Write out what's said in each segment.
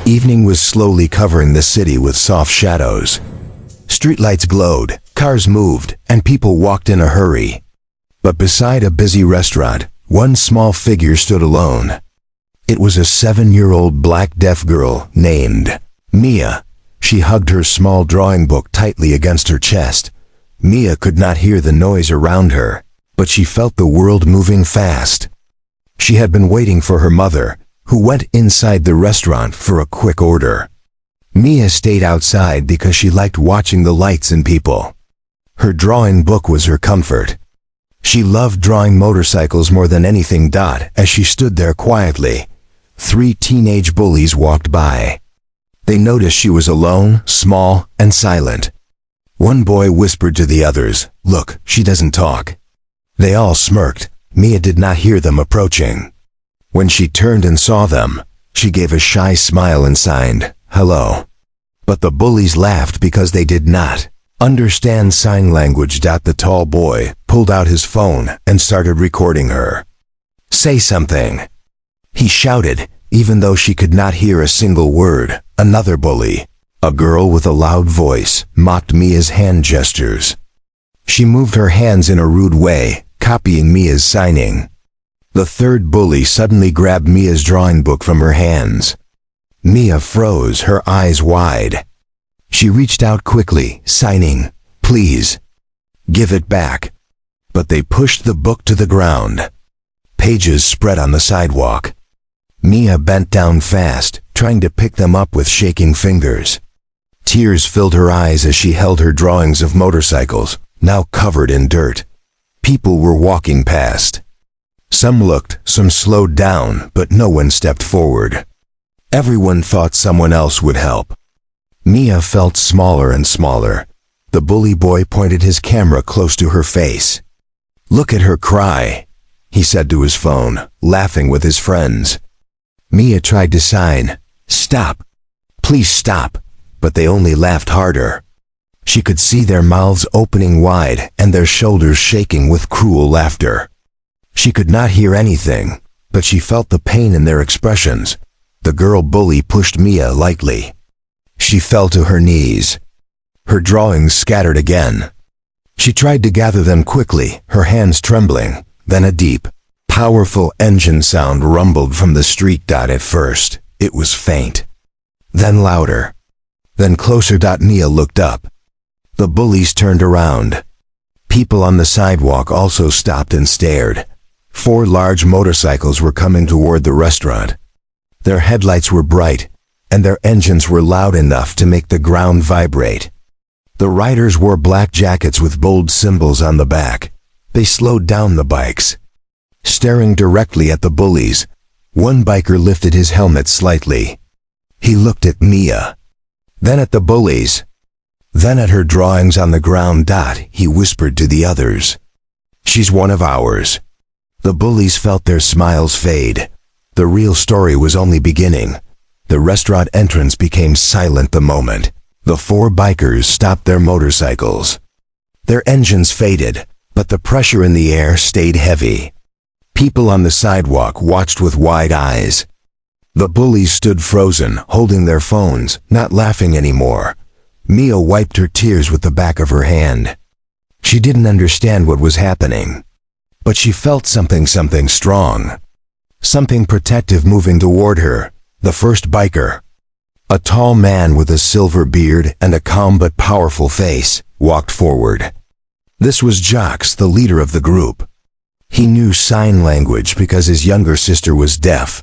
Evening was slowly covering the city with soft shadows. Streetlights glowed, cars moved, and people walked in a hurry. But beside a busy restaurant, one small figure stood alone. It was a 7-year-old black deaf girl named Mia. She hugged her small drawing book tightly against her chest. Mia could not hear the noise around her, but she felt the world moving fast. She had been waiting for her mother, who went inside the restaurant for a quick order. Mia stayed outside because she liked watching the lights and people. Her drawing book was her comfort. She loved drawing motorcycles more than anything. As she stood there quietly, 3 teenage bullies walked by. They noticed she was alone, small, and silent. One boy whispered to the others, "Look, she doesn't talk." They all smirked. Mia did not hear them approaching. When she turned and saw them, she gave a shy smile and signed, "Hello." But the bullies laughed because they did not understand sign language. The tall boy pulled out his phone and started recording her. "Say something," he shouted, even though she could not hear a single word. Another bully, a girl with a loud voice, mocked Mia's hand gestures. She moved her hands in a rude way, copying Mia's signing. The third bully suddenly grabbed Mia's drawing book from her hands. Mia froze, her eyes wide. She reached out quickly, signing, "Please, give it back." But they pushed the book to the ground. Pages spread on the sidewalk. Mia bent down fast, trying to pick them up with shaking fingers. Tears filled her eyes as she held her drawings of motorcycles, now covered in dirt. People were walking past. Some looked, some slowed down, but no one stepped forward. Everyone thought someone else would help. Mia felt smaller and smaller. The bully boy pointed his camera close to her face. "Look at her cry," he said to his phone, laughing with his friends. Mia tried to sign, "Stop, please stop," but they only laughed harder. She could see their mouths opening wide and their shoulders shaking with cruel laughter. She could not hear anything, but she felt the pain in their expressions. The girl bully pushed Mia lightly. She fell to her knees. Her drawings scattered again. She tried to gather them quickly, her hands trembling. Then a deep, powerful engine sound rumbled from the street. At first, it was faint. Then louder. Then closer. Mia looked up. The bullies turned around. People on the sidewalk also stopped and stared. 4 large motorcycles were coming toward the restaurant. Their headlights were bright, and their engines were loud enough to make the ground vibrate. The riders wore black jackets with bold symbols on the back. They slowed down the bikes. Staring directly at the bullies, one biker lifted his helmet slightly. He looked at Mia, then at the bullies, then at her drawings on the ground. He whispered to the others, "She's one of ours." The bullies felt their smiles fade. The real story was only beginning. The restaurant entrance became silent the moment the 4 bikers stopped their motorcycles. Their engines faded, but the pressure in the air stayed heavy. People on the sidewalk watched with wide eyes. The bullies stood frozen, holding their phones, not laughing anymore. Mia wiped her tears with the back of her hand. She didn't understand what was happening, but she felt something strong. Something protective moving toward her. The first biker, a tall man with a silver beard and a calm but powerful face, walked forward. This was Jacques, the leader of the group. He knew sign language because his younger sister was deaf.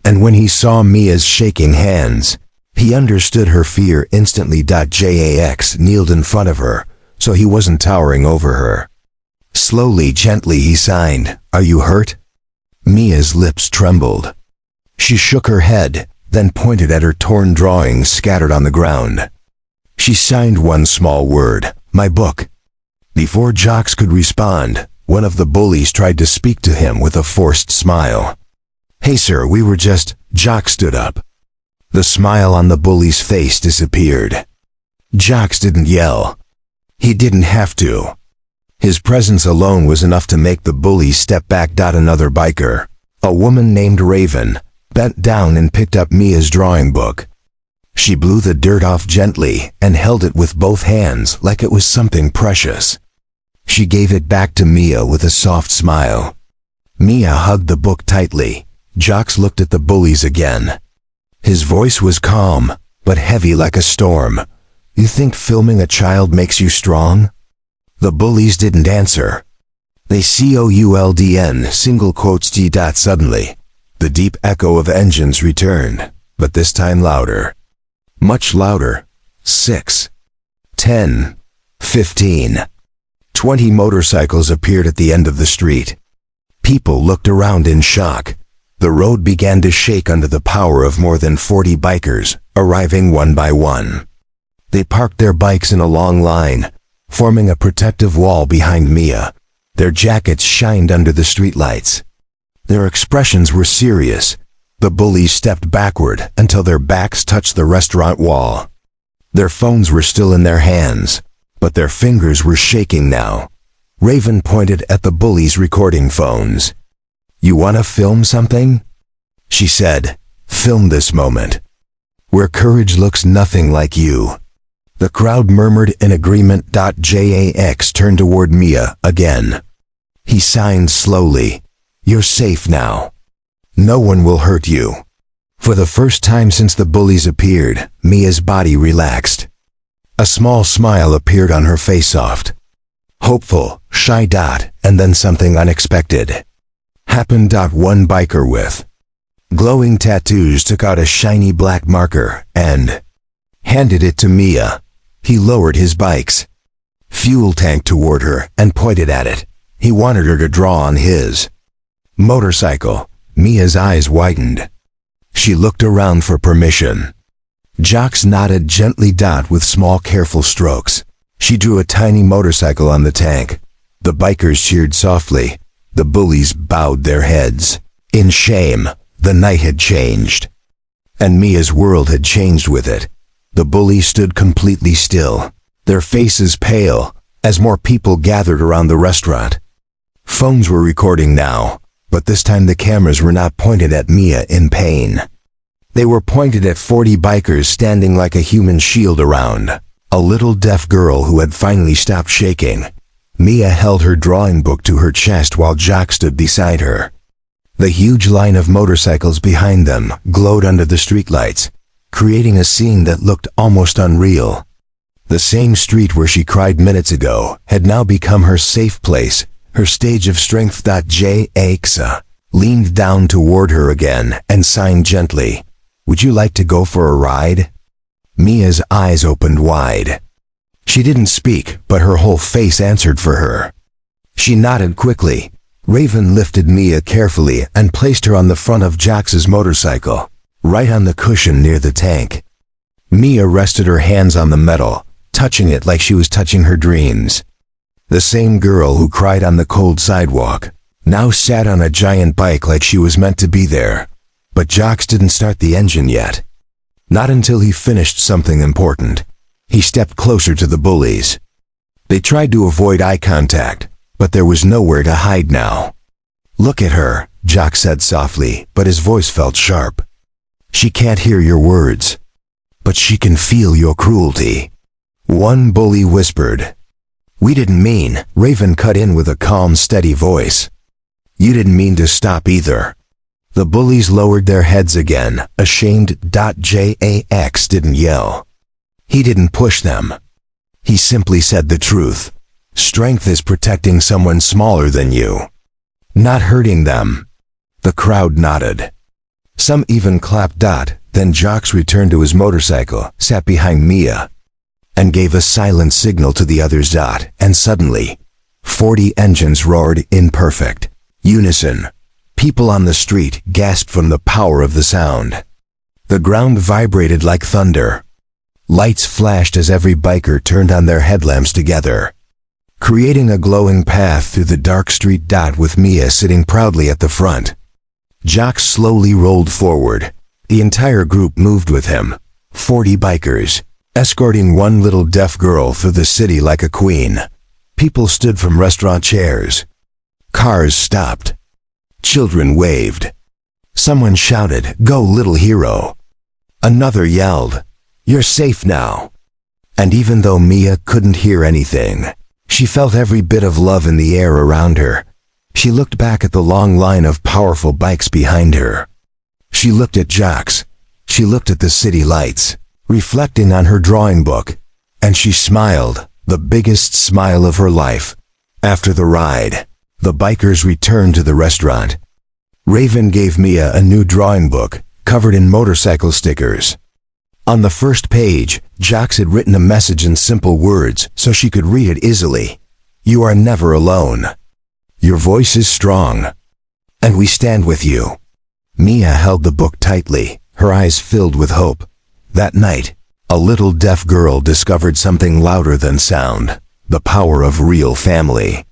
And when he saw Mia's shaking hands, he understood her fear instantly. Jax kneeled in front of her, so he wasn't towering over her. Slowly, gently he signed, "Are you hurt?" Mia's lips trembled. She shook her head, then pointed at her torn drawings scattered on the ground. She signed one small word, "My book." Before Jacques could respond, one of the bullies tried to speak to him with a forced smile. "Hey sir, we were just..." Jacques stood up. The smile on the bully's face disappeared. Jacques didn't yell. He didn't have to. His presence alone was enough to make the bully step back. Another biker, a woman named Raven, bent down and picked up Mia's drawing book. She blew the dirt off gently and held it with both hands like it was something precious. She gave it back to Mia with a soft smile. Mia hugged the book tightly. Jocks looked at the bullies again. His voice was calm, but heavy like a storm. You think filming a child makes you strong? The bullies didn't answer. They COULDN single quotes G. Suddenly, the deep echo of engines returned, but this time louder. Much louder. 6, 10, 15. 20 motorcycles appeared at the end of the street. People looked around in shock. The road began to shake under the power of more than 40 bikers, arriving one by one. They parked their bikes in a long line, forming a protective wall behind Mia. Their jackets shined under the streetlights. Their expressions were serious. The bullies stepped backward until their backs touched the restaurant wall. Their phones were still in their hands, but their fingers were shaking now. Raven pointed at the bullies' recording phones. "You want to film something?" she said. "Film this moment, where courage looks nothing like you." The crowd murmured in agreement. Jax turned toward Mia again. He signed slowly. "You're safe now. No one will hurt you." For the first time since the bullies appeared, Mia's body relaxed. A small smile appeared on her face, soft, hopeful, shy. And then something unexpected happened. One biker with glowing tattoos took out a shiny black marker and handed it to Mia. He lowered his bike's fuel tank toward her and pointed at it. He wanted her to draw on his motorcycle. Mia's eyes widened. She looked around for permission. Jocks nodded gently. With small careful strokes, she drew a tiny motorcycle on the tank. The bikers cheered softly. The bullies bowed their heads. In shame, the night had changed. And Mia's world had changed with it. The bullies stood completely still, their faces pale, as more people gathered around the restaurant. Phones were recording now, but this time the cameras were not pointed at Mia in pain. They were pointed at 40 bikers standing like a human shield around a little deaf girl who had finally stopped shaking. Mia held her drawing book to her chest while Jock stood beside her. The huge line of motorcycles behind them glowed under the streetlights, creating a scene that looked almost unreal. The same street where she cried minutes ago had now become her safe place, her stage of strength. Jaxa leaned down toward her again and signed gently. "Would you like to go for a ride?" Mia's eyes opened wide. She didn't speak, but her whole face answered for her. She nodded quickly. Raven lifted Mia carefully and placed her on the front of Jax's motorcycle, right on the cushion near the tank. Mia rested her hands on the metal, touching it like she was touching her dreams. The same girl who cried on the cold sidewalk now sat on a giant bike like she was meant to be there. But Jax didn't start the engine yet. Not until he finished something important. He stepped closer to the bullies. They tried to avoid eye contact, but there was nowhere to hide now. "Look at her," Jax said softly, but his voice felt sharp. "She can't hear your words, but she can feel your cruelty." One bully whispered. "We didn't mean," Raven cut in with a calm, steady voice. "You didn't mean to stop either." The bullies lowered their heads again, ashamed. Jax didn't yell. He didn't push them. He simply said the truth. Strength is protecting someone smaller than you, not hurting them. The crowd nodded. Some even clapped. Then Jax returned to his motorcycle, sat behind Mia, and gave a silent signal to the others. And suddenly, 40 engines roared in perfect unison. People on the street gasped from the power of the sound. The ground vibrated like thunder. Lights flashed as every biker turned on their headlamps together, creating a glowing path through the dark street. With Mia sitting proudly at the front, Jax slowly rolled forward. The entire group moved with him, 40 bikers, escorting one little deaf girl through the city like a queen. People stood from restaurant chairs. Cars stopped. Children waved. Someone shouted, "Go, little hero." Another yelled, You're safe now." And even though Mia couldn't hear anything, she felt every bit of love in the air around her. She looked back at the long line of powerful bikes behind her. She looked at Jax. She looked at the city lights, reflecting on her drawing book, and she smiled, the biggest smile of her life. After the ride, the bikers returned to the restaurant. Raven gave Mia a new drawing book, covered in motorcycle stickers. On the first page, Jax had written a message in simple words so she could read it easily. "You are never alone. Your voice is strong, and we stand with you." Mia held the book tightly, her eyes filled with hope. That night, a little deaf girl discovered something louder than sound, the power of real family.